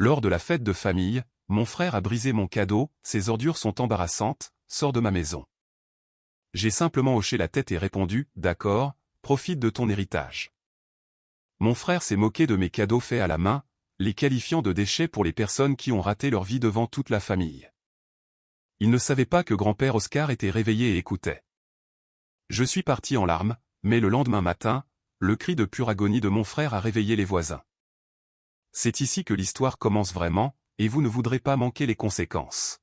Lors de la fête de famille, mon frère a brisé mon cadeau, ces ordures sont embarrassantes, sors de ma maison. J'ai simplement hoché la tête et répondu, d'accord, profite de ton héritage. Mon frère s'est moqué de mes cadeaux faits à la main, les qualifiant de déchets pour les personnes qui ont raté leur vie devant toute la famille. Il ne savait pas que grand-père Oscar était réveillé et écoutait. Je suis parti en larmes, mais le lendemain matin, le cri de pure agonie de mon frère a réveillé les voisins. C'est ici que l'histoire commence vraiment, et vous ne voudrez pas manquer les conséquences.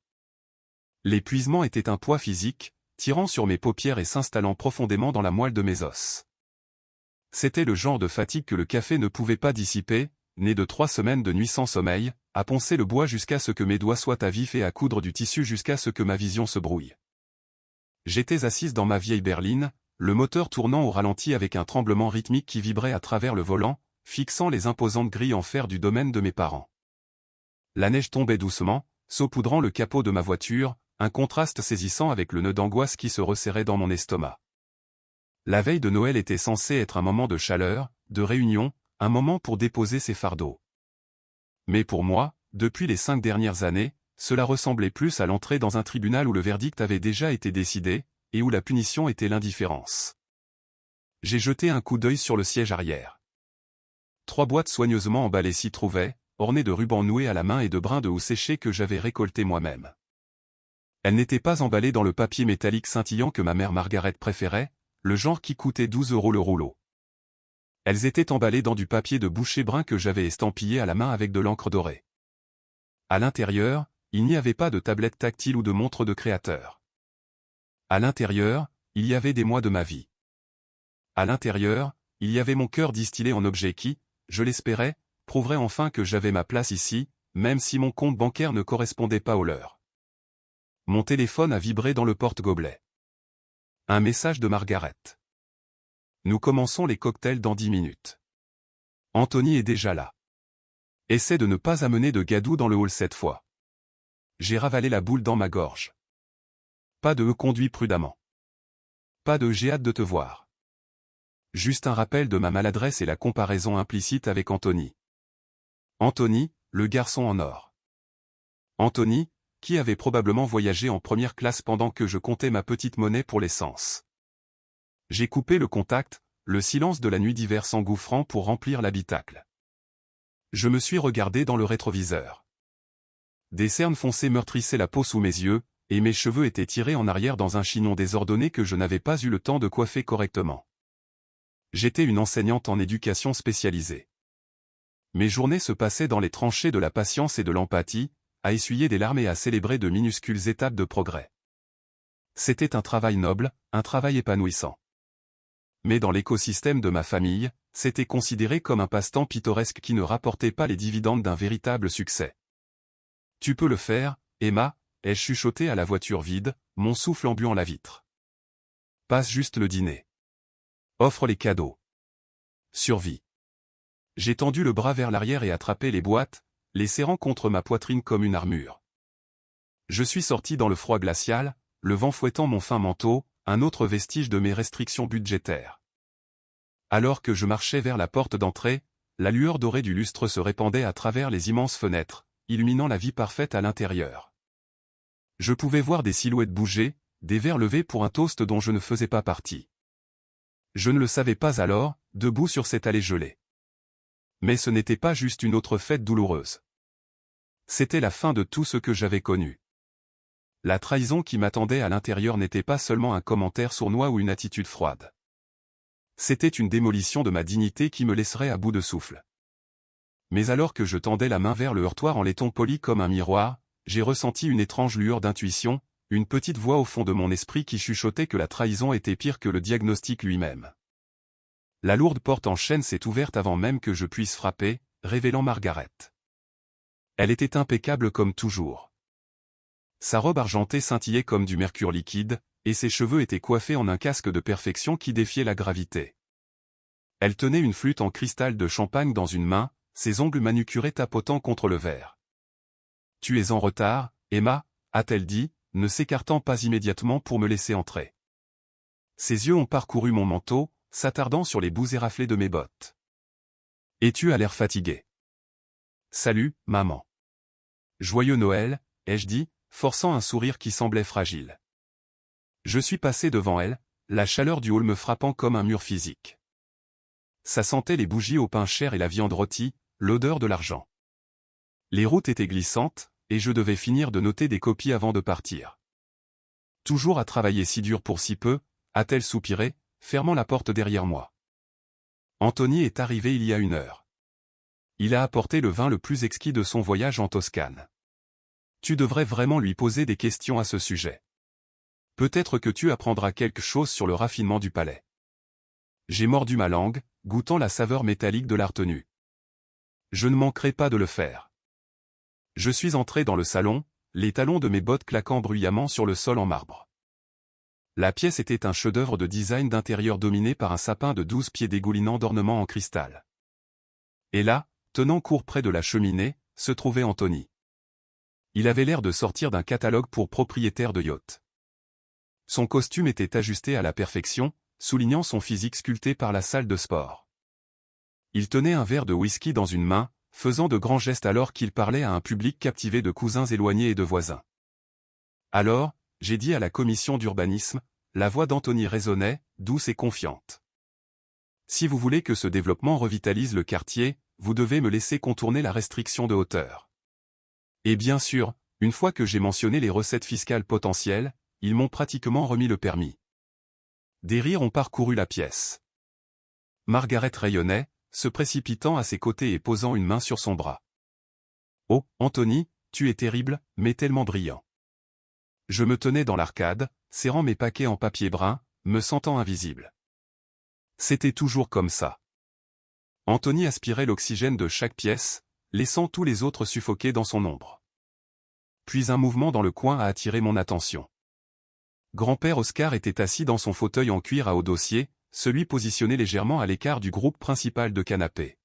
L'épuisement était un poids physique, tirant sur mes paupières et s'installant profondément dans la moelle de mes os. C'était le genre de fatigue que le café ne pouvait pas dissiper, né de 3 semaines de nuit sans sommeil, à poncer le bois jusqu'à ce que mes doigts soient à vif et à coudre du tissu jusqu'à ce que ma vision se brouille. J'étais assise dans ma vieille berline, le moteur tournant au ralenti avec un tremblement rythmique qui vibrait à travers le volant, fixant les imposantes grilles en fer du domaine de mes parents. La neige tombait doucement, saupoudrant le capot de ma voiture, un contraste saisissant avec le nœud d'angoisse qui se resserrait dans mon estomac. La veille de Noël était censée être un moment de chaleur, de réunion, un moment pour déposer ses fardeaux. Mais pour moi, depuis les 5 dernières années, cela ressemblait plus à l'entrée dans un tribunal où le verdict avait déjà été décidé, et où la punition était l'indifférence. J'ai jeté un coup d'œil sur le siège arrière. 3 boîtes soigneusement emballées s'y trouvaient, ornées de rubans noués à la main et de brins de houx séchés que j'avais récoltés moi-même. Elles n'étaient pas emballées dans le papier métallique scintillant que ma mère Margaret préférait, le genre qui coûtait 12 € le rouleau. Elles étaient emballées dans du papier de boucher brun que j'avais estampillé à la main avec de l'encre dorée. À l'intérieur, il n'y avait pas de tablette tactile ou de montre de créateur. À l'intérieur, il y avait des mois de ma vie. À l'intérieur, il y avait mon cœur distillé en objet qui, je l'espérais, prouverait enfin que j'avais ma place ici, même si mon compte bancaire ne correspondait pas au leur. Mon téléphone a vibré dans le porte-gobelet. Un message de Margaret. Nous commençons les cocktails dans 10 minutes. Anthony est déjà là. Essaie de ne pas amener de gadou dans le hall cette fois. J'ai ravalé la boule dans ma gorge. Pas de conduis prudemment. Pas de j'ai hâte de te voir. Juste un rappel de ma maladresse et la comparaison implicite avec Anthony. Anthony, le garçon en or. Anthony, qui avait probablement voyagé en première classe pendant que je comptais ma petite monnaie pour l'essence. J'ai coupé le contact, le silence de la nuit d'hiver s'engouffrant pour remplir l'habitacle. Je me suis regardé dans le rétroviseur. Des cernes foncées meurtrissaient la peau sous mes yeux, et mes cheveux étaient tirés en arrière dans un chignon désordonné que je n'avais pas eu le temps de coiffer correctement. J'étais une enseignante en éducation spécialisée. Mes journées se passaient dans les tranchées de la patience et de l'empathie, à essuyer des larmes et à célébrer de minuscules étapes de progrès. C'était un travail noble, un travail épanouissant. Mais dans l'écosystème de ma famille, c'était considéré comme un passe-temps pittoresque qui ne rapportait pas les dividendes d'un véritable succès. Tu peux le faire, Emma, ai-je chuchoté à la voiture vide, mon souffle embuant la vitre. Passe juste le dîner. Offre les cadeaux. Survie. J'ai tendu le bras vers l'arrière et attrapé les boîtes, les serrant contre ma poitrine comme une armure. Je suis sorti dans le froid glacial, le vent fouettant mon fin manteau, un autre vestige de mes restrictions budgétaires. Alors que je marchais vers la porte d'entrée, la lueur dorée du lustre se répandait à travers les immenses fenêtres, illuminant la vie parfaite à l'intérieur. Je pouvais voir des silhouettes bouger, des verres levés pour un toast dont je ne faisais pas partie. Je ne le savais pas alors, debout sur cette allée gelée. Mais ce n'était pas juste une autre fête douloureuse. C'était la fin de tout ce que j'avais connu. La trahison qui m'attendait à l'intérieur n'était pas seulement un commentaire sournois ou une attitude froide. C'était une démolition de ma dignité qui me laisserait à bout de souffle. Mais alors que je tendais la main vers le heurtoir en laiton poli comme un miroir, j'ai ressenti une étrange lueur d'intuition, une petite voix au fond de mon esprit qui chuchotait que la trahison était pire que le diagnostic lui-même. La lourde porte en chêne s'est ouverte avant même que je puisse frapper, révélant Margaret. Elle était impeccable comme toujours. Sa robe argentée scintillait comme du mercure liquide, et ses cheveux étaient coiffés en un casque de perfection qui défiait la gravité. Elle tenait une flûte en cristal de champagne dans une main, ses ongles manucurés tapotant contre le verre. « Tu es en retard, Emma » a-t-elle dit, ne s'écartant pas immédiatement pour me laisser entrer. Ses yeux ont parcouru mon manteau, s'attardant sur les bouts éraflés de mes bottes. « Et tu as l'air fatigué. »« Salut, maman. » Joyeux Noël, ai-je dit, forçant un sourire qui semblait fragile. Je suis passé devant elle, la chaleur du hall me frappant comme un mur physique. Ça sentait les bougies au pain cher et la viande rôtie, l'odeur de l'argent. Les routes étaient glissantes, et je devais finir de noter des copies avant de partir. Toujours à travailler si dur pour si peu, a-t-elle soupiré, fermant la porte derrière moi. Anthony est arrivé il y a 1 heure. Il a apporté le vin le plus exquis de son voyage en Toscane. Tu devrais vraiment lui poser des questions à ce sujet. Peut-être que tu apprendras quelque chose sur le raffinement du palais. J'ai mordu ma langue, goûtant la saveur métallique de la retenue. Je ne manquerai pas de le faire. Je suis entré dans le salon, les talons de mes bottes claquant bruyamment sur le sol en marbre. La pièce était un chef-d'œuvre de design d'intérieur dominé par un sapin de 12 pieds dégoulinant d'ornements en cristal. Et là, tenant court près de la cheminée, se trouvait Anthony. Il avait l'air de sortir d'un catalogue pour propriétaires de yacht. Son costume était ajusté à la perfection, soulignant son physique sculpté par la salle de sport. Il tenait un verre de whisky dans une main, faisant de grands gestes alors qu'il parlait à un public captivé de cousins éloignés et de voisins. Alors, j'ai dit à la commission d'urbanisme, la voix d'Anthony résonnait, douce et confiante. Si vous voulez que ce développement revitalise le quartier, vous devez me laisser contourner la restriction de hauteur. Et bien sûr, une fois que j'ai mentionné les recettes fiscales potentielles, ils m'ont pratiquement remis le permis. Des rires ont parcouru la pièce. Margaret rayonnait, se précipitant à ses côtés et posant une main sur son bras. « Oh, Anthony, tu es terrible, mais tellement brillant. » Je me tenais dans l'arcade, serrant mes paquets en papier brun, me sentant invisible. C'était toujours comme ça. Anthony aspirait l'oxygène de chaque pièce, laissant tous les autres suffoquer dans son ombre. Puis un mouvement dans le coin a attiré mon attention. Grand-père Oscar était assis dans son fauteuil en cuir à haut dossier, celui positionné légèrement à l'écart du groupe principal de canapé.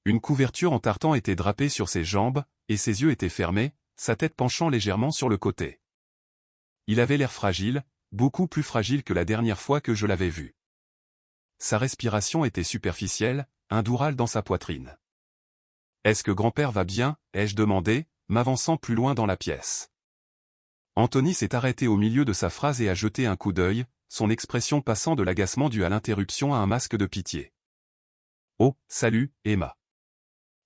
Une couverture en tartan était drapée sur ses jambes, et ses yeux étaient fermés, sa tête penchant légèrement sur le côté. Il avait l'air fragile, beaucoup plus fragile que la dernière fois que je l'avais vu. Sa respiration était superficielle, un doux râle dans sa poitrine. « Est-ce que grand-père va bien ?» ai-je demandé, m'avançant plus loin dans la pièce. Anthony s'est arrêté au milieu de sa phrase et a jeté un coup d'œil, son expression passant de l'agacement dû à l'interruption à un masque de pitié. « Oh, salut, Emma.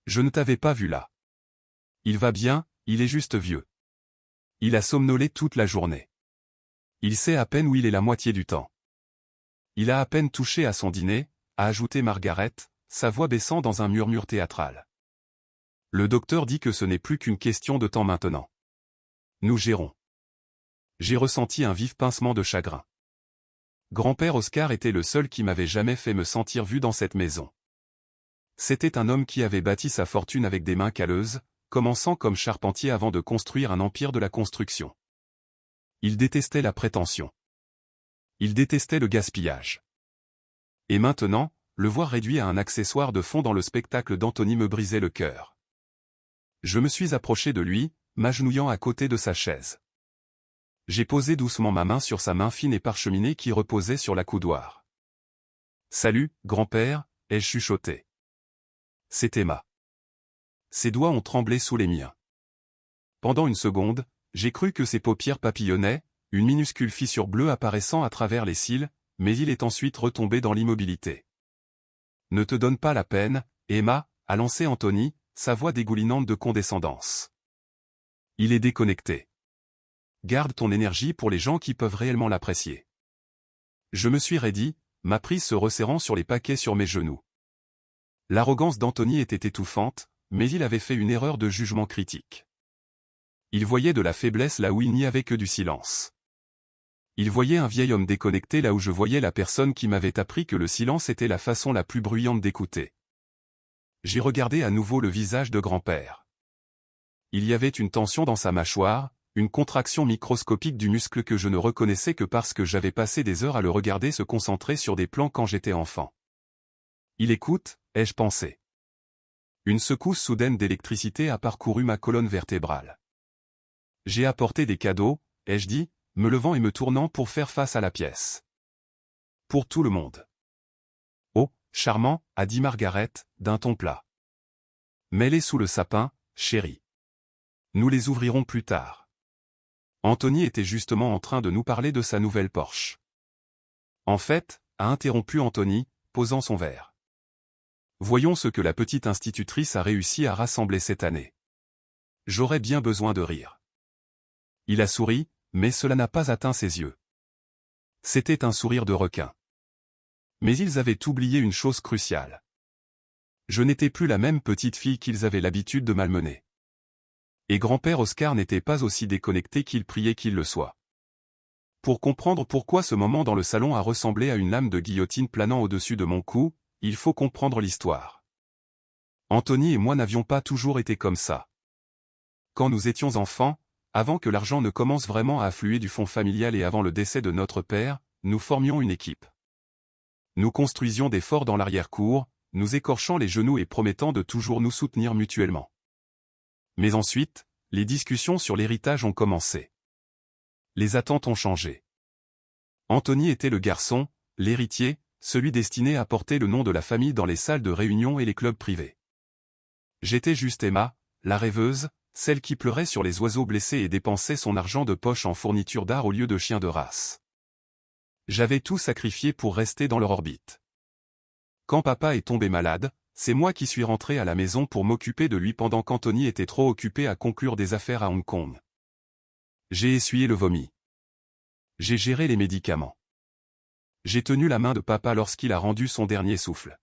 Je ne t'avais pas vu là. Il va bien, il est juste vieux. Il a somnolé toute la journée. Il sait à peine où il est la moitié du temps. Il a à peine touché à son dîner, » a ajouté Margaret, sa voix baissant dans un murmure théâtral. Le docteur dit que ce n'est plus qu'une question de temps maintenant. Nous gérons. J'ai ressenti un vif pincement de chagrin. Grand-père Oscar était le seul qui m'avait jamais fait me sentir vu dans cette maison. C'était un homme qui avait bâti sa fortune avec des mains calleuses, commençant comme charpentier avant de construire un empire de la construction. Il détestait la prétention. Il détestait le gaspillage. Et maintenant, le voir réduit à un accessoire de fond dans le spectacle d'Anthony me brisait le cœur. Je me suis approché de lui, m'agenouillant à côté de sa chaise. J'ai posé doucement ma main sur sa main fine et parcheminée qui reposait sur la coudoir. « Salut, grand-père » ai-je chuchoté. C'est Emma. Ses doigts ont tremblé sous les miens. Pendant une seconde, j'ai cru que ses paupières papillonnaient, une minuscule fissure bleue apparaissant à travers les cils, mais il est ensuite retombé dans l'immobilité. « Ne te donne pas la peine, Emma » a lancé Anthony, sa voix dégoulinante de condescendance. Il est déconnecté. Garde ton énergie pour les gens qui peuvent réellement l'apprécier. Je me suis raidi, ma prise se resserrant sur les paquets sur mes genoux. L'arrogance d'Anthony était étouffante, mais il avait fait une erreur de jugement critique. Il voyait de la faiblesse là où il n'y avait que du silence. Il voyait un vieil homme déconnecté là où je voyais la personne qui m'avait appris que le silence était la façon la plus bruyante d'écouter. J'ai regardé à nouveau le visage de grand-père. Il y avait une tension dans sa mâchoire, une contraction microscopique du muscle que je ne reconnaissais que parce que j'avais passé des heures à le regarder se concentrer sur des plans quand j'étais enfant. Il écoute, ai-je pensé. Une secousse soudaine d'électricité a parcouru ma colonne vertébrale. J'ai apporté des cadeaux, ai-je dit, me levant et me tournant pour faire face à la pièce. Pour tout le monde. Oh, charmant, a dit Margaret, d'un ton plat. Mets-les sous le sapin, chérie. Nous les ouvrirons plus tard. Anthony était justement en train de nous parler de sa nouvelle Porsche. En fait, a interrompu Anthony, posant son verre. Voyons ce que la petite institutrice a réussi à rassembler cette année. J'aurais bien besoin de rire. Il a souri, mais cela n'a pas atteint ses yeux. C'était un sourire de requin. Mais ils avaient oublié une chose cruciale. Je n'étais plus la même petite fille qu'ils avaient l'habitude de malmener. Et grand-père Oscar n'était pas aussi déconnecté qu'il priait qu'il le soit. Pour comprendre pourquoi ce moment dans le salon a ressemblé à une lame de guillotine planant au-dessus de mon cou, il faut comprendre l'histoire. Anthony et moi n'avions pas toujours été comme ça. Quand nous étions enfants, avant que l'argent ne commence vraiment à affluer du fonds familial et avant le décès de notre père, nous formions une équipe. Nous construisions des forts dans l'arrière-cour, nous écorchant les genoux et promettant de toujours nous soutenir mutuellement. Mais ensuite, les discussions sur l'héritage ont commencé. Les attentes ont changé. Anthony était le garçon, l'héritier, celui destiné à porter le nom de la famille dans les salles de réunion et les clubs privés. J'étais juste Emma, la rêveuse, celle qui pleurait sur les oiseaux blessés et dépensait son argent de poche en fourniture d'art au lieu de chien de race. J'avais tout sacrifié pour rester dans leur orbite. Quand papa est tombé malade, c'est moi qui suis rentré à la maison pour m'occuper de lui pendant qu'Anthony était trop occupé à conclure des affaires à Hong Kong. J'ai essuyé le vomi. J'ai géré les médicaments. J'ai tenu la main de papa lorsqu'il a rendu son dernier souffle.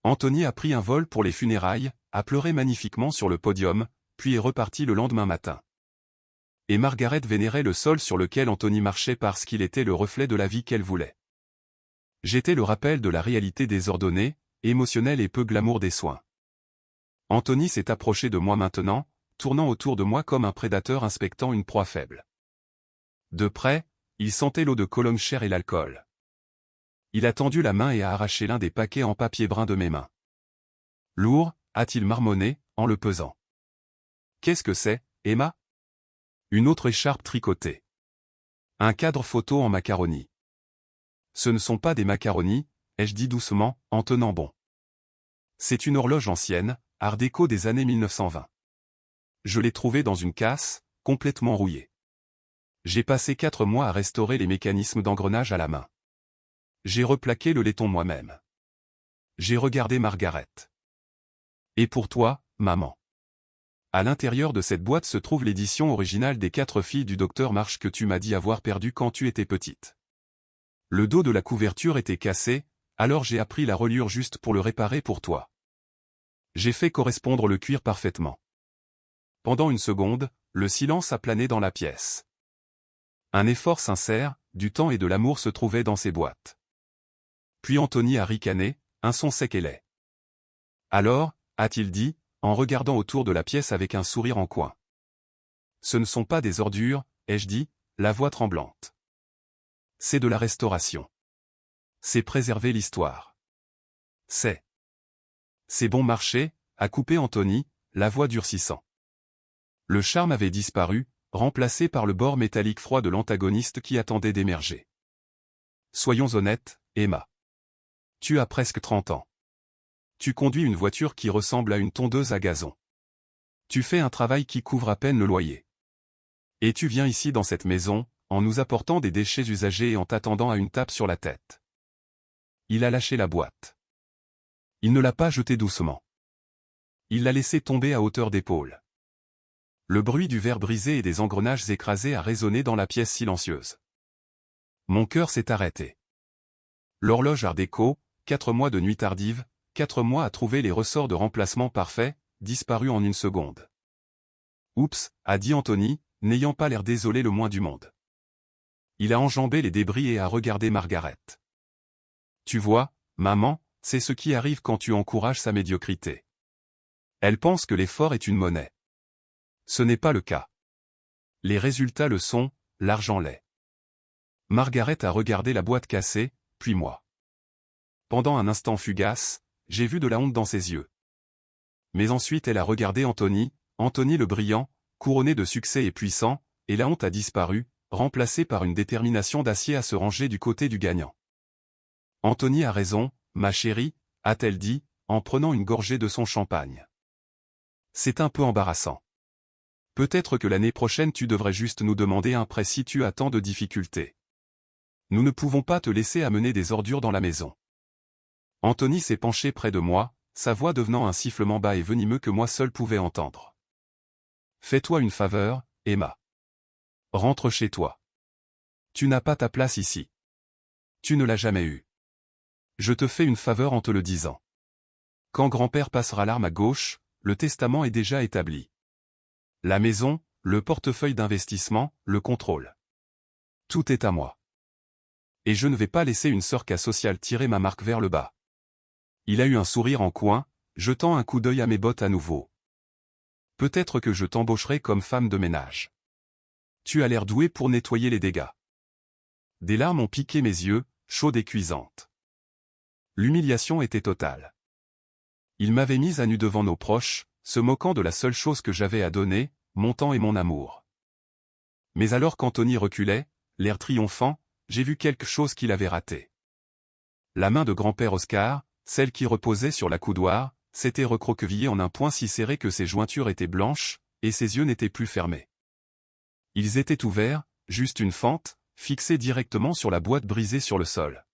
Anthony a pris un vol pour les funérailles, a pleuré magnifiquement sur le podium, puis est reparti le lendemain matin. Et Margaret vénérait le sol sur lequel Anthony marchait parce qu'il était le reflet de la vie qu'elle voulait. J'étais le rappel de la réalité désordonnée, émotionnelle et peu glamour des soins. Anthony s'est approché de moi maintenant, tournant autour de moi comme un prédateur inspectant une proie faible. De près, il sentait l'eau de Cologne chère et l'alcool. Il a tendu la main et a arraché l'un des paquets en papier brun de mes mains. Lourd, a-t-il marmonné, en le pesant. Qu'est-ce que c'est, Emma? Une autre écharpe tricotée. Un cadre photo en macaroni. Ce ne sont pas des macaronis, ai-je dit doucement, en tenant bon. C'est une horloge ancienne, art déco des années 1920. Je l'ai trouvée dans une casse, complètement rouillée. J'ai passé 4 mois à restaurer les mécanismes d'engrenage à la main. J'ai replaqué le laiton moi-même. J'ai regardé Margaret. Et pour toi, maman? À l'intérieur de cette boîte se trouve l'édition originale des 4 filles du docteur Marsh que tu m'as dit avoir perdu quand tu étais petite. Le dos de la couverture était cassé, alors j'ai appris la reliure juste pour le réparer pour toi. J'ai fait correspondre le cuir parfaitement. Pendant une seconde, le silence a plané dans la pièce. Un effort sincère, du temps et de l'amour se trouvaient dans ces boîtes. Puis Anthony a ricané, un son sec et laid. Alors, a-t-il dit, en regardant autour de la pièce avec un sourire en coin. Ce ne sont pas des ordures, ai-je dit, la voix tremblante. C'est de la restauration. C'est préserver l'histoire. C'est bon marché, a coupé Anthony, la voix durcissant. Le charme avait disparu, remplacé par le bord métallique froid de l'antagoniste qui attendait d'émerger. Soyons honnêtes, Emma. Tu as presque 30 ans. Tu conduis une voiture qui ressemble à une tondeuse à gazon. Tu fais un travail qui couvre à peine le loyer. Et tu viens ici dans cette maison, en nous apportant des déchets usagés et en t'attendant à une tape sur la tête. Il a lâché la boîte. Il ne l'a pas jetée doucement. Il l'a laissée tomber à hauteur d'épaule. Le bruit du verre brisé et des engrenages écrasés a résonné dans la pièce silencieuse. Mon cœur s'est arrêté. L'horloge art déco, 4 mois de nuit tardive, 4 mois à trouver les ressorts de remplacement parfaits, disparus en une seconde. Oups, a dit Anthony, n'ayant pas l'air désolé le moins du monde. Il a enjambé les débris et a regardé Margaret. Tu vois, maman, c'est ce qui arrive quand tu encourages sa médiocrité. Elle pense que l'effort est une monnaie. Ce n'est pas le cas. Les résultats le sont, l'argent l'est. Margaret a regardé la boîte cassée, puis moi. Pendant un instant fugace, j'ai vu de la honte dans ses yeux. Mais ensuite elle a regardé Anthony, Anthony le brillant, couronné de succès et puissant, et la honte a disparu, remplacée par une détermination d'acier à se ranger du côté du gagnant. Anthony a raison, ma chérie, a-t-elle dit, en prenant une gorgée de son champagne. C'est un peu embarrassant. Peut-être que l'année prochaine tu devrais juste nous demander un prêt si tu as tant de difficultés. Nous ne pouvons pas te laisser amener des ordures dans la maison. Anthony s'est penché près de moi, sa voix devenant un sifflement bas et venimeux que moi seul pouvais entendre. Fais-toi une faveur, Emma. Rentre chez toi. Tu n'as pas ta place ici. Tu ne l'as jamais eue. Je te fais une faveur en te le disant. Quand grand-père passera l'arme à gauche, le testament est déjà établi. La maison, le portefeuille d'investissement, le contrôle. Tout est à moi. Et je ne vais pas laisser une sœur sociale tirer ma marque vers le bas. Il a eu un sourire en coin, jetant un coup d'œil à mes bottes à nouveau. Peut-être que je t'embaucherai comme femme de ménage. Tu as l'air douée pour nettoyer les dégâts. Des larmes ont piqué mes yeux, chaudes et cuisantes. L'humiliation était totale. Il m'avait mise à nu devant nos proches, se moquant de la seule chose que j'avais à donner, mon temps et mon amour. Mais alors qu'Anthony reculait, l'air triomphant, j'ai vu quelque chose qu'il avait raté. La main de grand-père Oscar, celle qui reposait sur la coudoir, s'était recroquevillée en un point si serré que ses jointures étaient blanches, et ses yeux n'étaient plus fermés. Ils étaient ouverts, juste une fente, fixée directement sur la boîte brisée sur le sol.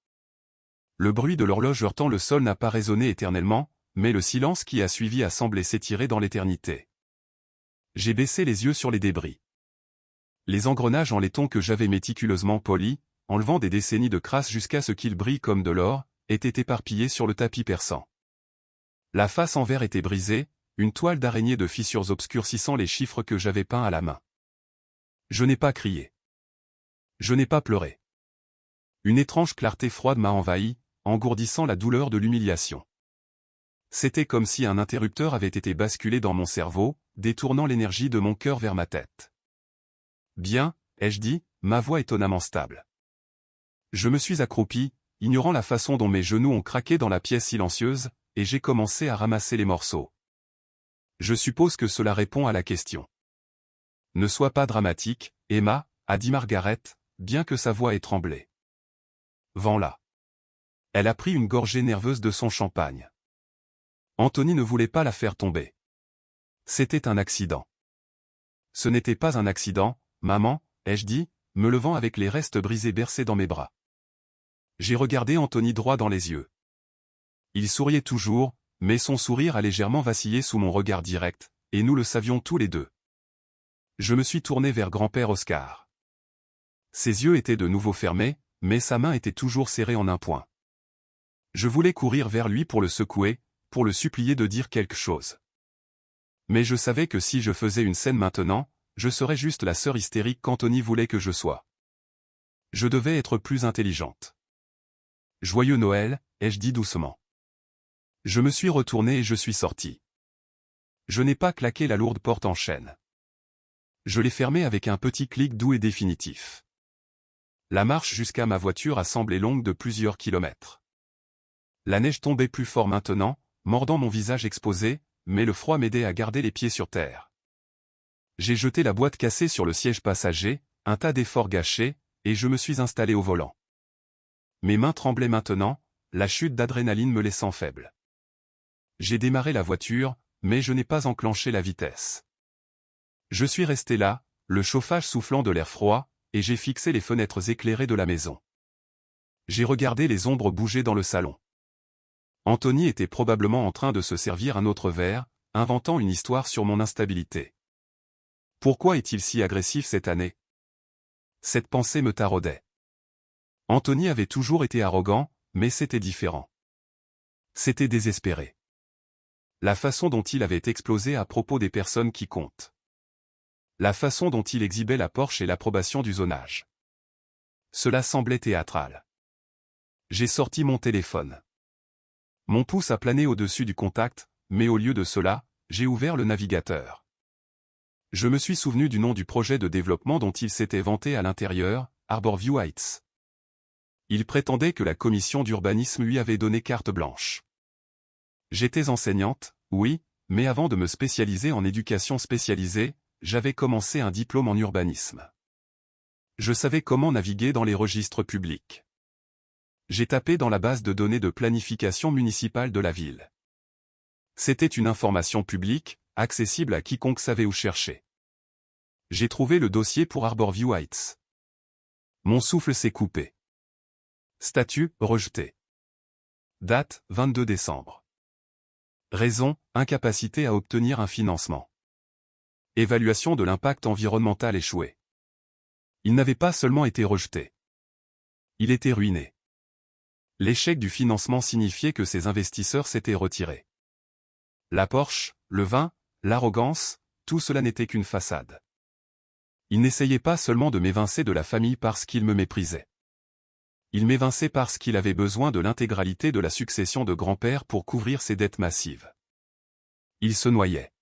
Le bruit de l'horloge heurtant le sol n'a pas résonné éternellement, mais le silence qui a suivi a semblé s'étirer dans l'éternité. J'ai baissé les yeux sur les débris. Les engrenages en laiton que j'avais méticuleusement polis, enlevant des décennies de crasse jusqu'à ce qu'ils brillent comme de l'or, étaient éparpillés sur le tapis perçant. La face en verre était brisée, une toile d'araignée de fissures obscurcissant les chiffres que j'avais peints à la main. Je n'ai pas crié. Je n'ai pas pleuré. Une étrange clarté froide m'a envahi, engourdissant la douleur de l'humiliation. C'était comme si un interrupteur avait été basculé dans mon cerveau, détournant l'énergie de mon cœur vers ma tête. Bien, ai-je dit, ma voix étonnamment stable. Je me suis accroupi, ignorant la façon dont mes genoux ont craqué dans la pièce silencieuse, et j'ai commencé à ramasser les morceaux. Je suppose que cela répond à la question. Ne sois pas dramatique, Emma, a dit Margaret, bien que sa voix ait tremblé. Vends-la. Elle a pris une gorgée nerveuse de son champagne. Anthony ne voulait pas la faire tomber. C'était un accident. Ce n'était pas un accident, maman, ai-je dit, me levant avec les restes brisés bercés dans mes bras. J'ai regardé Anthony droit dans les yeux. Il souriait toujours, mais son sourire a légèrement vacillé sous mon regard direct, et nous le savions tous les deux. Je me suis tourné vers grand-père Oscar. Ses yeux étaient de nouveau fermés, mais sa main était toujours serrée en un point. Je voulais courir vers lui pour le secouer, pour le supplier de dire quelque chose. Mais je savais que si je faisais une scène maintenant, je serais juste la sœur hystérique qu'Anthony voulait que je sois. Je devais être plus intelligente. Joyeux Noël, ai-je dit doucement. Je me suis retourné et je suis sorti. Je n'ai pas claqué la lourde porte en chêne. Je l'ai fermée avec un petit clic doux et définitif. La marche jusqu'à ma voiture a semblé longue de plusieurs kilomètres. La neige tombait plus fort maintenant, mordant mon visage exposé, mais le froid m'aidait à garder les pieds sur terre. J'ai jeté la boîte cassée sur le siège passager, un tas d'efforts gâchés, et je me suis installé au volant. Mes mains tremblaient maintenant, la chute d'adrénaline me laissant faible. J'ai démarré la voiture, mais je n'ai pas enclenché la vitesse. Je suis resté là, le chauffage soufflant de l'air froid, et j'ai fixé les fenêtres éclairées de la maison. J'ai regardé les ombres bouger dans le salon. Anthony était probablement en train de se servir un autre verre, inventant une histoire sur mon instabilité. Pourquoi est-il si agressif cette année? Cette pensée me taraudait. Anthony avait toujours été arrogant, mais c'était différent. C'était désespéré. La façon dont il avait explosé à propos des personnes qui comptent. La façon dont il exhibait la Porsche et l'approbation du zonage. Cela semblait théâtral. J'ai sorti mon téléphone. Mon pouce a plané au-dessus du contact, mais au lieu de cela, j'ai ouvert le navigateur. Je me suis souvenu du nom du projet de développement dont il s'était vanté à l'intérieur, Arborview Heights. Il prétendait que la commission d'urbanisme lui avait donné carte blanche. J'étais enseignante, oui, mais avant de me spécialiser en éducation spécialisée, j'avais commencé un diplôme en urbanisme. Je savais comment naviguer dans les registres publics. J'ai tapé dans la base de données de planification municipale de la ville. C'était une information publique, accessible à quiconque savait où chercher. J'ai trouvé le dossier pour Harborview Heights. Mon souffle s'est coupé. Statut, rejeté. Date, 22 décembre. Raison, incapacité à obtenir un financement. Évaluation de l'impact environnemental échoué. Il n'avait pas seulement été rejeté. Il était ruiné. L'échec du financement signifiait que ses investisseurs s'étaient retirés. La Porsche, le vin, l'arrogance, tout cela n'était qu'une façade. Il n'essayait pas seulement de m'évincer de la famille parce qu'il me méprisait. Il m'évinçait parce qu'il avait besoin de l'intégralité de la succession de grand-père pour couvrir ses dettes massives. Il se noyait.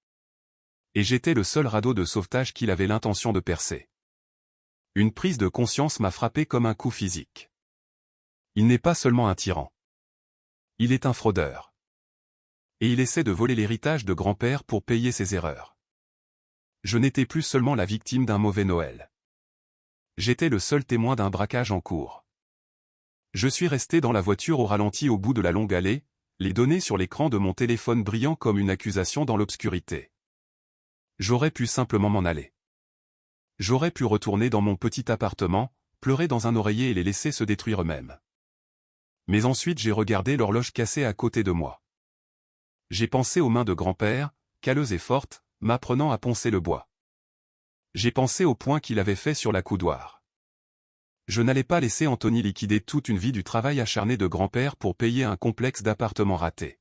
Et j'étais le seul radeau de sauvetage qu'il avait l'intention de percer. Une prise de conscience m'a frappé comme un coup physique. Il n'est pas seulement un tyran. Il est un fraudeur. Et il essaie de voler l'héritage de grand-père pour payer ses erreurs. Je n'étais plus seulement la victime d'un mauvais Noël. J'étais le seul témoin d'un braquage en cours. Je suis resté dans la voiture au ralenti au bout de la longue allée, les données sur l'écran de mon téléphone brillant comme une accusation dans l'obscurité. J'aurais pu simplement m'en aller. J'aurais pu retourner dans mon petit appartement, pleurer dans un oreiller et les laisser se détruire eux-mêmes. Mais ensuite j'ai regardé l'horloge cassée à côté de moi. J'ai pensé aux mains de grand-père, calleuses et fortes, m'apprenant à poncer le bois. J'ai pensé au point qu'il avait fait sur la coudoir. Je n'allais pas laisser Anthony liquider toute une vie du travail acharné de grand-père pour payer un complexe d'appartements raté.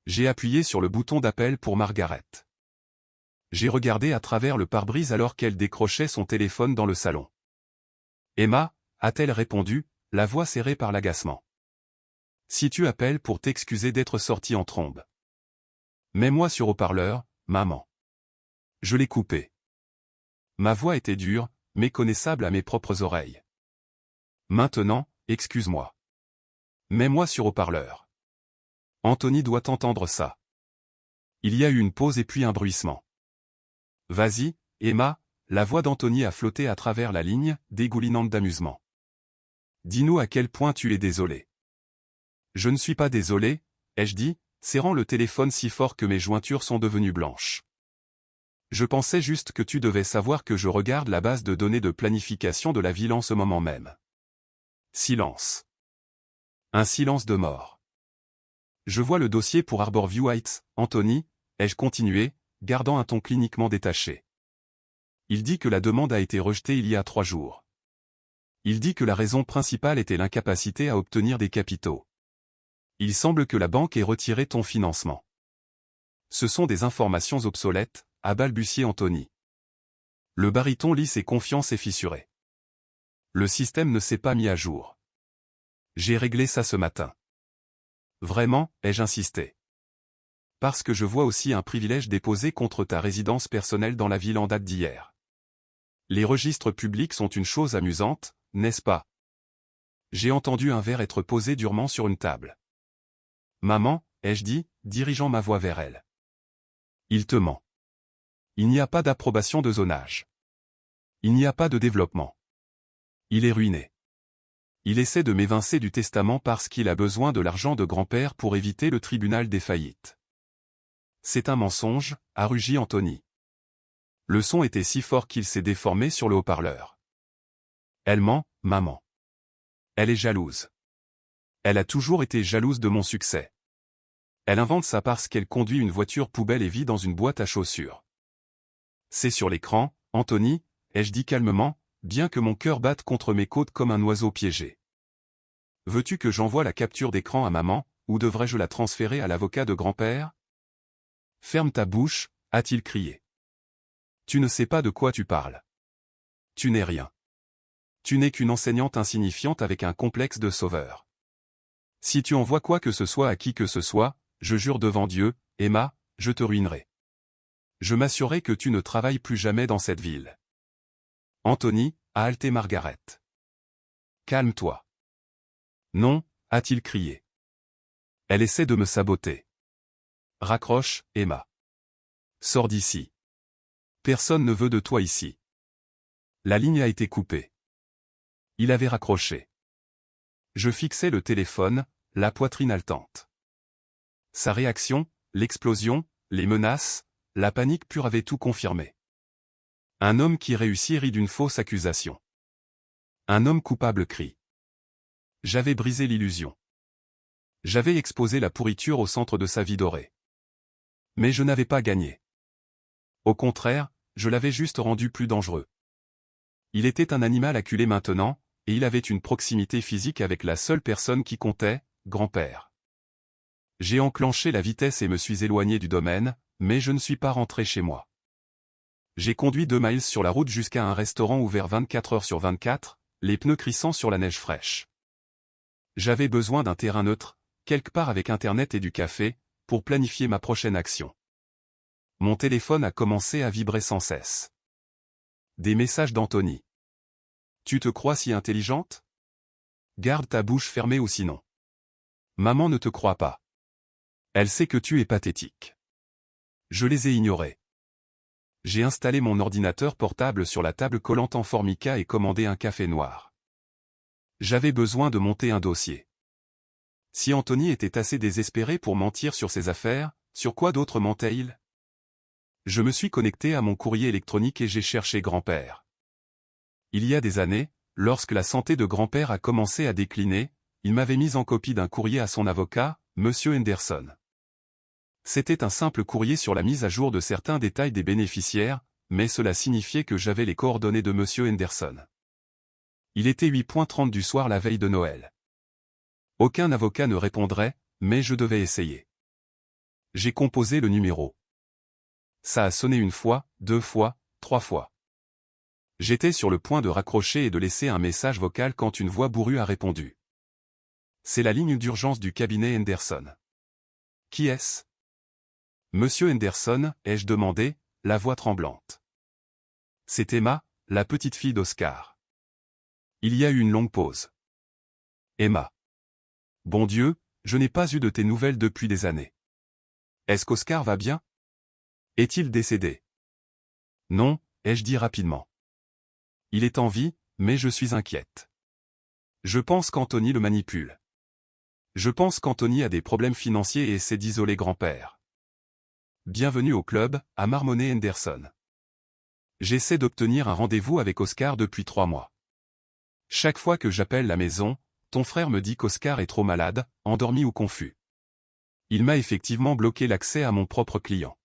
J'ai appuyé sur le bouton d'appel pour Margaret. J'ai regardé à travers le pare-brise alors qu'elle décrochait son téléphone dans le salon. Emma, a-t-elle répondu, la voix serrée par l'agacement. Si tu appelles pour t'excuser d'être sorti en trombe. Mets-moi sur haut-parleur, maman. Je l'ai coupé. Ma voix était dure, méconnaissable à mes propres oreilles. Maintenant, excuse-moi. Mets-moi sur haut-parleur. Anthony doit entendre ça. Il y a eu une pause et puis un bruissement. Vas-y, Emma, la voix d'Anthony a flotté à travers la ligne, dégoulinante d'amusement. Dis-nous à quel point tu es désolé. Je ne suis pas désolé, ai-je dit, serrant le téléphone si fort que mes jointures sont devenues blanches. Je pensais juste que tu devais savoir que je regarde la base de données de planification de la ville en ce moment même. Silence. Un silence de mort. Je vois le dossier pour Harborview Heights, Anthony, ai-je continué, gardant un ton cliniquement détaché. Il dit que la demande a été rejetée il y a 3 jours. Il dit que la raison principale était l'incapacité à obtenir des capitaux. Il semble que la banque ait retiré ton financement. Ce sont des informations obsolètes, a balbutié Anthony. Le baryton lisse et confiance est fissuré. Le système ne s'est pas mis à jour. J'ai réglé ça ce matin. Vraiment, ai-je insisté. Parce que je vois aussi un privilège déposé contre ta résidence personnelle dans la ville en date d'hier. Les registres publics sont une chose amusante, n'est-ce pas? J'ai entendu un verre être posé durement sur une table. Maman, ai-je dit, dirigeant ma voix vers elle. Il te ment. Il n'y a pas d'approbation de zonage. Il n'y a pas de développement. Il est ruiné. Il essaie de m'évincer du testament parce qu'il a besoin de l'argent de grand-père pour éviter le tribunal des faillites. C'est un mensonge, a rugi Anthony. Le son était si fort qu'il s'est déformé sur le haut-parleur. Elle ment, maman. Elle est jalouse. Elle a toujours été jalouse de mon succès. Elle invente ça parce qu'elle conduit une voiture poubelle et vit dans une boîte à chaussures. C'est sur l'écran, Anthony, ai-je dit calmement, bien que mon cœur batte contre mes côtes comme un oiseau piégé. Veux-tu que j'envoie la capture d'écran à maman, ou devrais-je la transférer à l'avocat de grand-père? Ferme ta bouche, a-t-il crié. Tu ne sais pas de quoi tu parles. Tu n'es rien. Tu n'es qu'une enseignante insignifiante avec un complexe de sauveur. Si tu envoies quoi que ce soit à qui que ce soit, je jure devant Dieu, Emma, je te ruinerai. Je m'assurerai que tu ne travailles plus jamais dans cette ville. Anthony, a haleté Margaret. Calme-toi. Non, a-t-il crié. Elle essaie de me saboter. Raccroche, Emma. Sors d'ici. Personne ne veut de toi ici. La ligne a été coupée. Il avait raccroché. Je fixais le téléphone, la poitrine haletante. Sa réaction, l'explosion, les menaces, la panique pure avaient tout confirmé. Un homme qui réussit rit d'une fausse accusation. Un homme coupable crie. J'avais brisé l'illusion. J'avais exposé la pourriture au centre de sa vie dorée. Mais je n'avais pas gagné. Au contraire, je l'avais juste rendu plus dangereux. Il était un animal acculé maintenant, et il avait une proximité physique avec la seule personne qui comptait, grand-père. J'ai enclenché la vitesse et me suis éloigné du domaine, mais je ne suis pas rentré chez moi. J'ai conduit 2 miles sur la route jusqu'à un restaurant ouvert 24 heures sur 24, les pneus crissant sur la neige fraîche. J'avais besoin d'un terrain neutre, quelque part avec internet et du café, pour planifier ma prochaine action. Mon téléphone a commencé à vibrer sans cesse. Des messages d'Anthony. Tu te crois si intelligente? Garde ta bouche fermée ou sinon. Maman ne te croit pas. Elle sait que tu es pathétique. Je les ai ignorés. J'ai installé mon ordinateur portable sur la table collante en formica et commandé un café noir. J'avais besoin de monter un dossier. Si Anthony était assez désespéré pour mentir sur ses affaires, sur quoi d'autre mentait-il? Je me suis connecté à mon courrier électronique et j'ai cherché grand-père. Il y a des années, lorsque la santé de grand-père a commencé à décliner, il m'avait mis en copie d'un courrier à son avocat, Monsieur Henderson. C'était un simple courrier sur la mise à jour de certains détails des bénéficiaires, mais cela signifiait que j'avais les coordonnées de Monsieur Henderson. Il était 8h30 du soir la veille de Noël. Aucun avocat ne répondrait, mais je devais essayer. J'ai composé le numéro. Ça a sonné 1 fois, 2 fois, 3 fois. J'étais sur le point de raccrocher et de laisser un message vocal quand une voix bourrue a répondu. C'est la ligne d'urgence du cabinet Henderson. Qui est-ce? Monsieur Henderson, ai-je demandé, la voix tremblante. C'est Emma, la petite fille d'Oscar. Il y a eu une longue pause. Emma. Bon Dieu, je n'ai pas eu de tes nouvelles depuis des années. Est-ce qu'Oscar va bien? Est-il décédé? Non, ai-je dit rapidement. Il est en vie, mais je suis inquiète. Je pense qu'Anthony le manipule. Je pense qu'Anthony a des problèmes financiers et essaie d'isoler grand-père. Bienvenue au club, a marmonné Henderson. J'essaie d'obtenir un rendez-vous avec Oscar depuis 3 mois. Chaque fois que j'appelle la maison, ton frère me dit qu'Oscar est trop malade, endormi ou confus. Il m'a effectivement bloqué l'accès à mon propre client.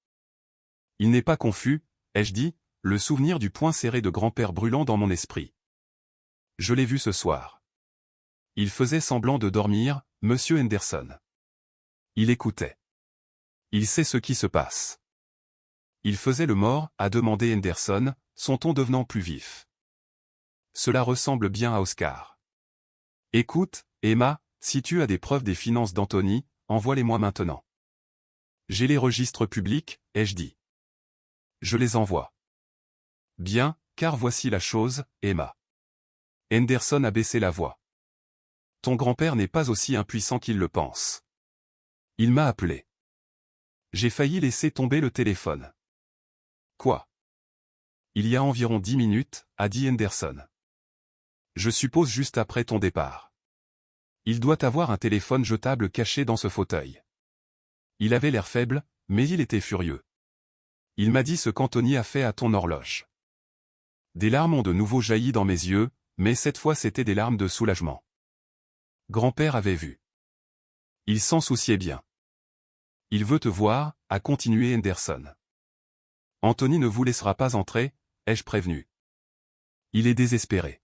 Il n'est pas confus, ai-je dit, le souvenir du poing serré de grand-père brûlant dans mon esprit. Je l'ai vu ce soir. Il faisait semblant de dormir, Monsieur Henderson. Il écoutait. Il sait ce qui se passe. Il faisait le mort, a demandé Henderson, son ton devenant plus vif. Cela ressemble bien à Oscar. Écoute, Emma, si tu as des preuves des finances d'Anthony, envoie-les-moi maintenant. J'ai les registres publics, ai-je dit. Je les envoie. Bien, car voici la chose, Emma. Henderson a baissé la voix. Ton grand-père n'est pas aussi impuissant qu'il le pense. Il m'a appelé. J'ai failli laisser tomber le téléphone. Quoi? Il y a environ 10 minutes, a dit Henderson. Je suppose juste après ton départ. Il doit avoir un téléphone jetable caché dans ce fauteuil. Il avait l'air faible, mais il était furieux. Il m'a dit ce qu'Anthony a fait à ton horloge. Des larmes ont de nouveau jailli dans mes yeux, mais cette fois c'étaient des larmes de soulagement. Grand-père avait vu. Il s'en souciait bien. Il veut te voir, a continué Henderson. Anthony ne vous laissera pas entrer, ai-je prévenu. Il est désespéré.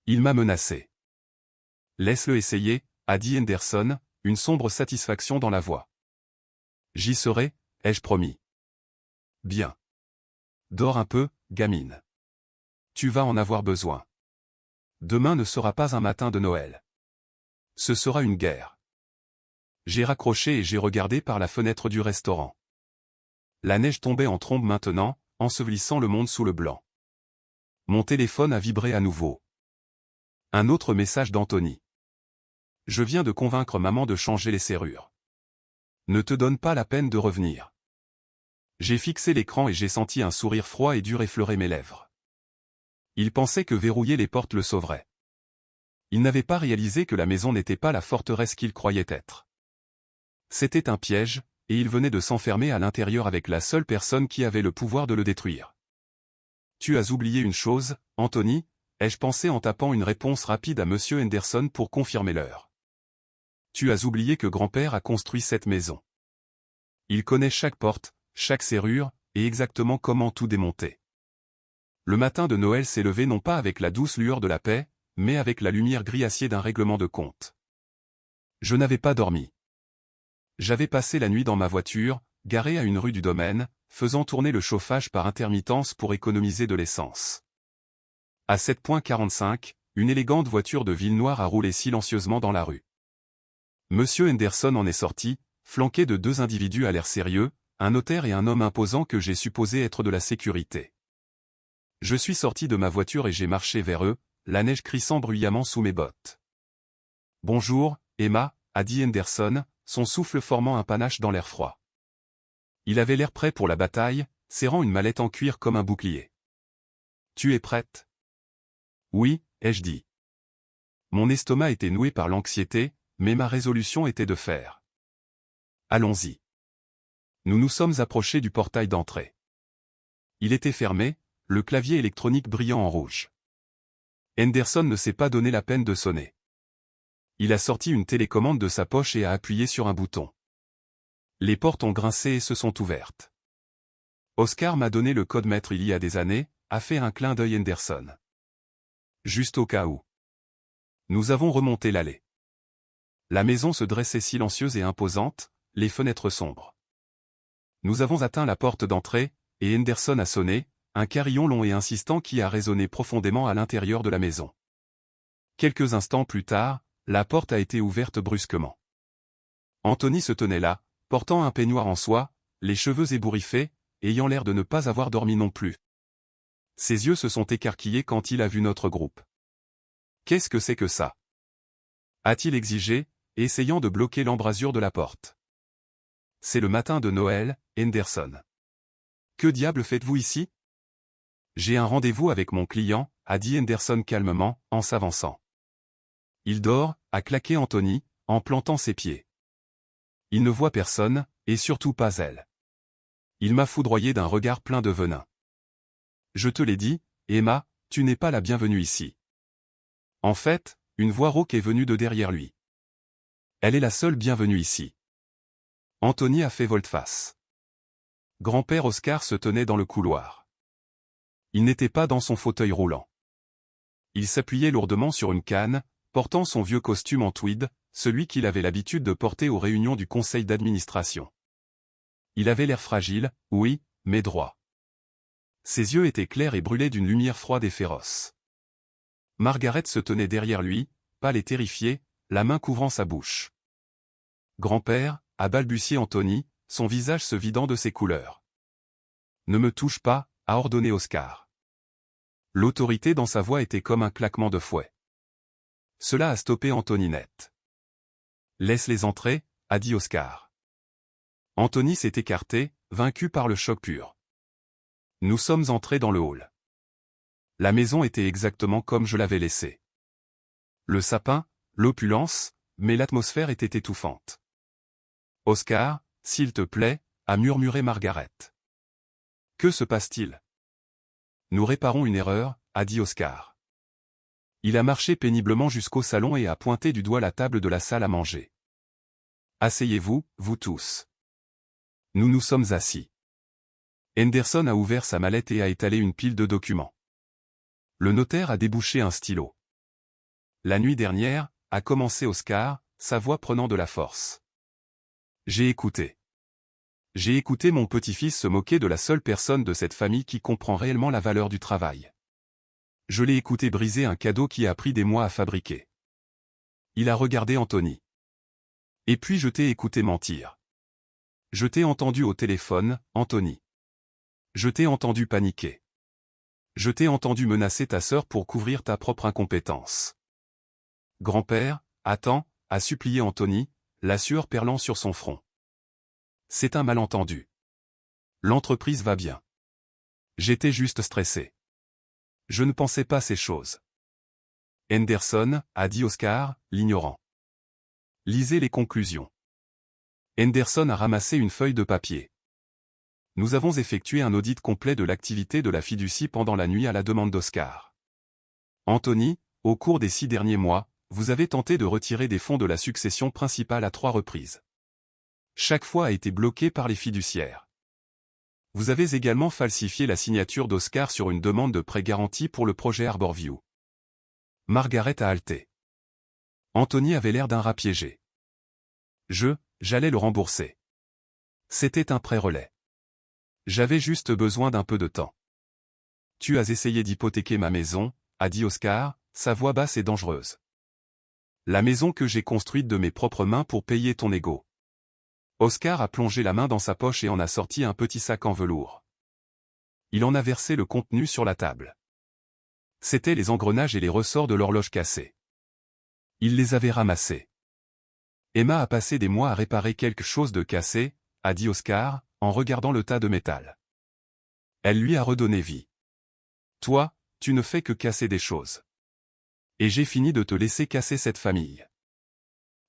Il m'a menacé. Laisse-le essayer, a dit Henderson, une sombre satisfaction dans la voix. J'y serai, ai-je promis. Bien. Dors un peu, gamine. Tu vas en avoir besoin. Demain ne sera pas un matin de Noël. Ce sera une guerre. J'ai raccroché et j'ai regardé par la fenêtre du restaurant. La neige tombait en trombe maintenant, ensevelissant le monde sous le blanc. Mon téléphone a vibré à nouveau. Un autre message d'Anthony. Je viens de convaincre maman de changer les serrures. Ne te donne pas la peine de revenir. J'ai fixé l'écran et j'ai senti un sourire froid et dur effleurer mes lèvres. Il pensait que verrouiller les portes le sauverait. Il n'avait pas réalisé que la maison n'était pas la forteresse qu'il croyait être. C'était un piège, et il venait de s'enfermer à l'intérieur avec la seule personne qui avait le pouvoir de le détruire. Tu as oublié une chose, Anthony, ai-je pensé en tapant une réponse rapide à Monsieur Henderson pour confirmer l'heure. Tu as oublié que grand-père a construit cette maison. Il connaît chaque porte, chaque serrure, et exactement comment tout démonter. Le matin de Noël s'est levé non pas avec la douce lueur de la paix, mais avec la lumière gris acier d'un règlement de compte. Je n'avais pas dormi. J'avais passé la nuit dans ma voiture, garée à une rue du domaine, faisant tourner le chauffage par intermittence pour économiser de l'essence. À 7h45, une élégante voiture de ville noire a roulé silencieusement dans la rue. Monsieur Henderson en est sorti, flanqué de 2 individus à l'air sérieux, un notaire et un homme imposant que j'ai supposé être de la sécurité. Je suis sorti de ma voiture et j'ai marché vers eux, la neige crissant bruyamment sous mes bottes. « Bonjour, Emma », a dit Henderson, son souffle formant un panache dans l'air froid. Il avait l'air prêt pour la bataille, serrant une mallette en cuir comme un bouclier. « Tu es prête ?»« Oui, ai-je dit. » Mon estomac était noué par l'anxiété, mais ma résolution était de faire. « Allons-y. » Nous nous sommes approchés du portail d'entrée. Il était fermé, le clavier électronique brillant en rouge. Henderson ne s'est pas donné la peine de sonner. Il a sorti une télécommande de sa poche et a appuyé sur un bouton. Les portes ont grincé et se sont ouvertes. Oscar m'a donné le code maître il y a des années, a fait un clin d'œil Henderson. Juste au cas où. Nous avons remonté l'allée. La maison se dressait silencieuse et imposante, les fenêtres sombres. Nous avons atteint la porte d'entrée, et Henderson a sonné, un carillon long et insistant qui a résonné profondément à l'intérieur de la maison. Quelques instants plus tard, la porte a été ouverte brusquement. Anthony se tenait là, portant un peignoir en soie, les cheveux ébouriffés, ayant l'air de ne pas avoir dormi non plus. Ses yeux se sont écarquillés quand il a vu notre groupe. « Qu'est-ce que c'est que ça ?» a-t-il exigé, essayant de bloquer l'embrasure de la porte. « C'est le matin de Noël, Henderson. »« Que diable faites-vous ici ?»« J'ai un rendez-vous avec mon client, » a dit Henderson calmement, en s'avançant. « Il dort, » a claqué Anthony, en plantant ses pieds. « Il ne voit personne, et surtout pas elle. » Il m'a foudroyé d'un regard plein de venin. « Je te l'ai dit, Emma, tu n'es pas la bienvenue ici. » En fait, une voix rauque est venue de derrière lui. « Elle est la seule bienvenue ici. » Anthony a fait volte-face. Grand-père Oscar se tenait dans le couloir. Il n'était pas dans son fauteuil roulant. Il s'appuyait lourdement sur une canne, portant son vieux costume en tweed, celui qu'il avait l'habitude de porter aux réunions du conseil d'administration. Il avait l'air fragile, oui, mais droit. Ses yeux étaient clairs et brûlaient d'une lumière froide et féroce. Margaret se tenait derrière lui, pâle et terrifiée, la main couvrant sa bouche. « Grand-père » a balbutié Anthony, son visage se vidant de ses couleurs. « Ne me touche pas » a ordonné Oscar. L'autorité dans sa voix était comme un claquement de fouet. Cela a stoppé Anthony net. « Laisse-les entrer » a dit Oscar. Anthony s'est écarté, vaincu par le choc pur. Nous sommes entrés dans le hall. La maison était exactement comme je l'avais laissée. Le sapin, l'opulence, mais l'atmosphère était étouffante. « Oscar, s'il te plaît » a murmuré Margaret. « Que se passe-t-il » ? « Nous réparons une erreur » a dit Oscar. Il a marché péniblement jusqu'au salon et a pointé du doigt la table de la salle à manger. « Asseyez-vous, vous tous. » Nous nous sommes assis. Henderson a ouvert sa mallette et a étalé une pile de documents. Le notaire a débouché un stylo. « La nuit dernière » a commencé Oscar, sa voix prenant de la force. « J'ai écouté. J'ai écouté mon petit-fils se moquer de la seule personne de cette famille qui comprend réellement la valeur du travail. Je l'ai écouté briser un cadeau qui a pris des mois à fabriquer. » Il a regardé Anthony. « Et puis je t'ai écouté mentir. Je t'ai entendu au téléphone, Anthony. Je t'ai entendu paniquer. Je t'ai entendu menacer ta sœur pour couvrir ta propre incompétence. » « Grand-père, attends » a supplié Anthony, la sueur perlant sur son front. « C'est un malentendu. L'entreprise va bien. J'étais juste stressé. Je ne pensais pas ces choses. » Henderson, a dit Oscar, l'ignorant. Lisez les conclusions. Henderson a ramassé une feuille de papier. Nous avons effectué un audit complet de l'activité de la fiducie pendant la nuit à la demande d'Oscar. Anthony, au cours des 6 derniers mois, vous avez tenté de retirer des fonds de la succession principale à 3 reprises. Chaque fois a été bloqué par les fiduciaires. Vous avez également falsifié la signature d'Oscar sur une demande de prêt garanti pour le projet Arborview. Margaret a halté. Anthony avait l'air d'un rat piégé. J'allais le rembourser. C'était un prêt relais. J'avais juste besoin d'un peu de temps. Tu as essayé d'hypothéquer ma maison, a dit Oscar, sa voix basse et dangereuse. La maison que j'ai construite de mes propres mains pour payer ton ego. Oscar a plongé la main dans sa poche et en a sorti un petit sac en velours. Il en a versé le contenu sur la table. C'étaient les engrenages et les ressorts de l'horloge cassée. Il les avait ramassés. Emma a passé des mois à réparer quelque chose de cassé, a dit Oscar, en regardant le tas de métal. Elle lui a redonné vie. Toi, tu ne fais que casser des choses. Et j'ai fini de te laisser casser cette famille.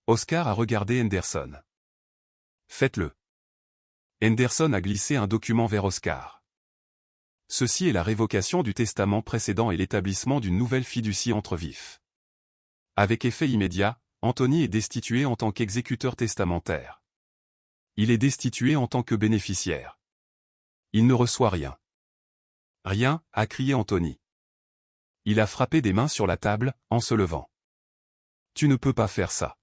Oscar a regardé Henderson. Faites-le. Henderson a glissé un document vers Oscar. Ceci est la révocation du testament précédent et l'établissement d'une nouvelle fiducie entre vifs. Avec effet immédiat, Anthony est destitué en tant qu'exécuteur testamentaire. Il est destitué en tant que bénéficiaire. Il ne reçoit rien. Rien, a crié Anthony. Il a frappé des mains sur la table, en se levant. Tu ne peux pas faire ça.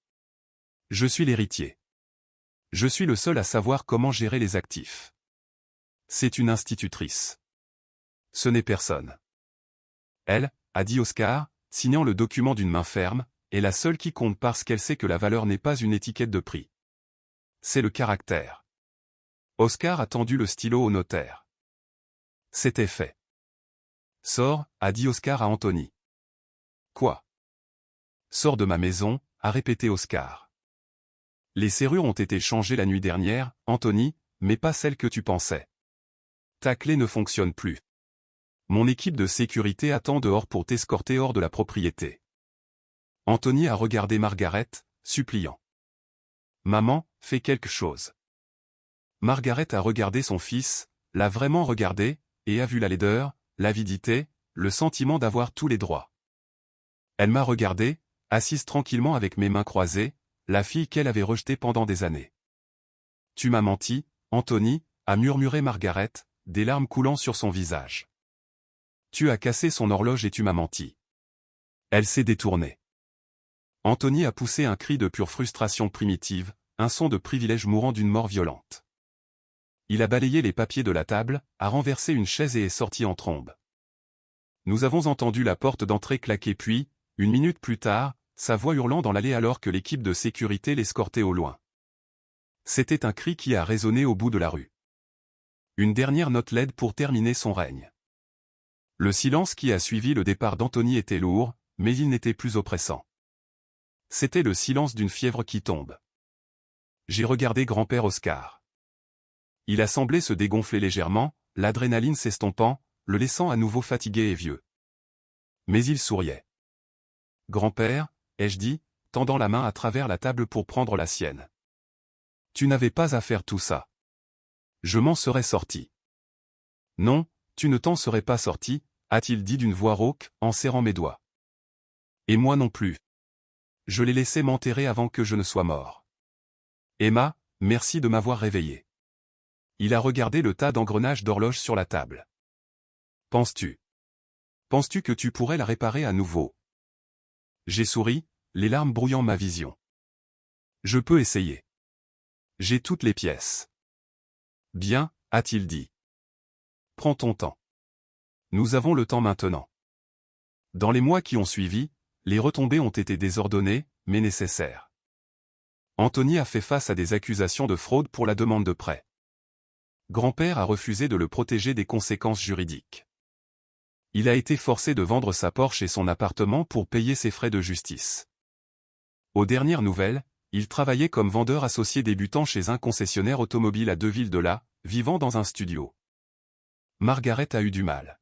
Je suis l'héritier. Je suis le seul à savoir comment gérer les actifs. C'est une institutrice. Ce n'est personne. Elle, a dit Oscar, signant le document d'une main ferme, est la seule qui compte parce qu'elle sait que la valeur n'est pas une étiquette de prix. C'est le caractère. Oscar a tendu le stylo au notaire. C'était fait. Sors, a dit Oscar à Anthony. Quoi? Sors de ma maison, a répété Oscar. Les serrures ont été changées la nuit dernière, Anthony, mais pas celles que tu pensais. Ta clé ne fonctionne plus. Mon équipe de sécurité attend dehors pour t'escorter hors de la propriété. Anthony a regardé Margaret, suppliant. Maman, fais quelque chose. Margaret a regardé son fils, l'a vraiment regardé, et a vu la laideur, l'avidité, le sentiment d'avoir tous les droits. Elle m'a regardé, assise tranquillement avec mes mains croisées, la fille qu'elle avait rejetée pendant des années. Tu m'as menti, Anthony, a murmuré Margaret, des larmes coulant sur son visage. Tu as cassé son horloge et tu m'as menti. Elle s'est détournée. Anthony a poussé un cri de pure frustration primitive, un son de privilège mourant d'une mort violente. Il a balayé les papiers de la table, a renversé une chaise et est sorti en trombe. Nous avons entendu la porte d'entrée claquer puis, une minute plus tard, sa voix hurlant dans l'allée alors que l'équipe de sécurité l'escortait au loin. C'était un cri qui a résonné au bout de la rue. Une dernière note LED pour terminer son règne. Le silence qui a suivi le départ d'Anthony était lourd, mais il n'était plus oppressant. C'était le silence d'une fièvre qui tombe. J'ai regardé grand-père Oscar. Il a semblé se dégonfler légèrement, l'adrénaline s'estompant, le laissant à nouveau fatigué et vieux. Mais il souriait. Grand-père, ai-je dit, tendant la main à travers la table pour prendre la sienne. Tu n'avais pas à faire tout ça. Je m'en serais sorti. Non, tu ne t'en serais pas sorti, a-t-il dit d'une voix rauque, en serrant mes doigts. Et moi non plus. Je l'ai laissé m'enterrer avant que je ne sois mort. Emma, merci de m'avoir réveillé. Il a regardé le tas d'engrenages d'horloge sur la table. Penses-tu que tu pourrais la réparer à nouveau? J'ai souri, les larmes brouillant ma vision. Je peux essayer. J'ai toutes les pièces. Bien, a-t-il dit. Prends ton temps. Nous avons le temps maintenant. Dans les mois qui ont suivi, les retombées ont été désordonnées, mais nécessaires. Anthony a fait face à des accusations de fraude pour la demande de prêt. Grand-père a refusé de le protéger des conséquences juridiques. Il a été forcé de vendre sa Porsche et son appartement pour payer ses frais de justice. Aux dernières nouvelles, il travaillait comme vendeur associé débutant chez un concessionnaire automobile à 2 villes de là, vivant dans un studio. Margaret a eu du mal.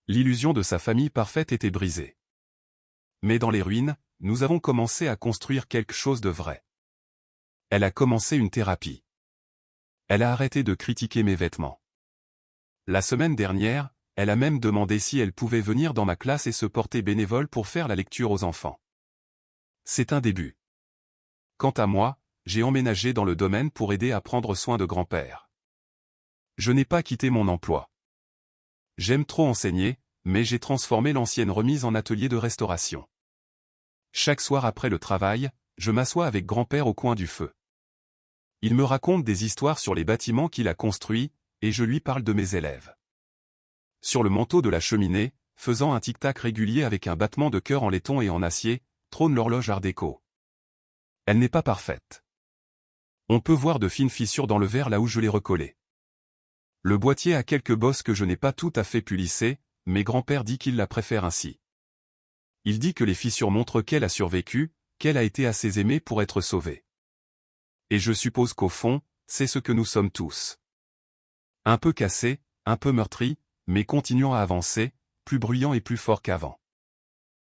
L'illusion de sa famille parfaite était brisée. Mais dans les ruines, nous avons commencé à construire quelque chose de vrai. Elle a commencé une thérapie. Elle a arrêté de critiquer mes vêtements. La semaine dernière, elle a même demandé si elle pouvait venir dans ma classe et se porter bénévole pour faire la lecture aux enfants. C'est un début. Quant à moi, j'ai emménagé dans le domaine pour aider à prendre soin de grand-père. Je n'ai pas quitté mon emploi. J'aime trop enseigner, mais j'ai transformé l'ancienne remise en atelier de restauration. Chaque soir après le travail, je m'assois avec grand-père au coin du feu. Il me raconte des histoires sur les bâtiments qu'il a construits, et je lui parle de mes élèves. Sur le manteau de la cheminée, faisant un tic-tac régulier avec un battement de cœur en laiton et en acier, trône l'horloge art déco. Elle n'est pas parfaite. On peut voir de fines fissures dans le verre là où je l'ai recollé. Le boîtier a quelques bosses que je n'ai pas tout à fait pu lisser, mais grand-père dit qu'il la préfère ainsi. Il dit que les fissures montrent qu'elle a survécu, qu'elle a été assez aimée pour être sauvée. Et je suppose qu'au fond, c'est ce que nous sommes tous. Un peu cassés, un peu meurtris, mais continuant à avancer, plus bruyants et plus forts qu'avant.